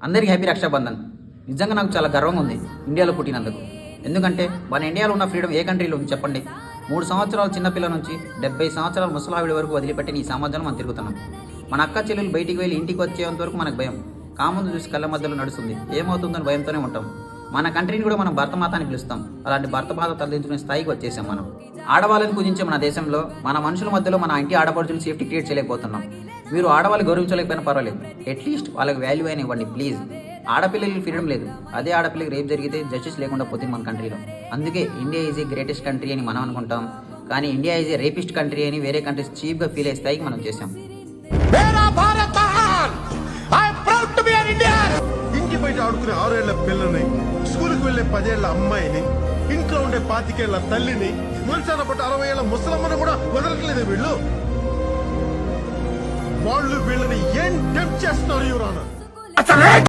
అందరికీ హ్యాపీ రక్షాబంధన్. నిజంగా నాకు చాలా గర్వంగా ఉంది ఇండియాలో పుట్టినందుకు. ఎందుకంటే మన ఇండియాలో ఉన్న ఫ్రీడమ్ ఏ కంట్రీలో ఉంది చెప్పండి? 3 సంవత్సరాల చిన్నపిల్ల నుంచి 70 సంవత్సరాల ముసలావిడి వరకు వదిలిపెట్టి ఈ సమాజంలో మనం తిరుగుతున్నాం. మన అక్క చెల్లెలు బయటికి వెళ్ళి ఇంటికి వచ్చేంత వరకు మనకు భయం. కాముందు చూసి కళ్ళ మధ్యలో నడుస్తుంది, ఏమవుతుందని భయంతోనే ఉంటాం. మన కంట్రీని కూడా మనం భర్తమాత అని పిలుస్తాం. అలాంటి భర్త బాధ తరలించుకునే స్థాయికి వచ్చేసాం మనం. ఆడవాళ్ళని పూజించే మన దేశంలో మన మనుషుల మధ్యలో మన ఇంటి ఆడపడుచులు సేఫ్టీ క్రియేట్ చేయలేకపోతున్నాం. మీరు ఆడవాళ్ళు గౌరవించలేకపోయినా పర్వాలేదు, అట్లీస్ట్ వాళ్ళకి వాల్యూ అయినా ఇవ్వండి ప్లీజ్. ఆడపిల్లలకి ఫ్రీడమ్ లేదు, అదే ఆడపిల్లకి రేప్ జరిగితే జస్టిస్ లేకుండా పోతుంది మన కంట్రీలో. అందుకే India is a greatest country అని మనం అనుకుంటాం, కానీ India is a rapist country అని వేరే కంట్రీస్ చీప్గా ఫీల్ అయ్యే స్థాయికి మనం చేసాం. ఇంటి బయట ఆడుకునే 6 ఏళ్ల పిల్లని, స్కూల్కి వెళ్లే 10 ఏళ్ల అమ్మాయిని, ఇంట్లో ఉండే 25 ఏళ్ల తల్లిని, మంచాన పట్టు 60 ఏళ్ల ముసలమ్మను కూడా వదలట్లేదు వీళ్ళు. వాళ్ళు వీళ్ళని ఏం టెంప్ట్ చేస్తున్నారు యువర్ ఆనర్?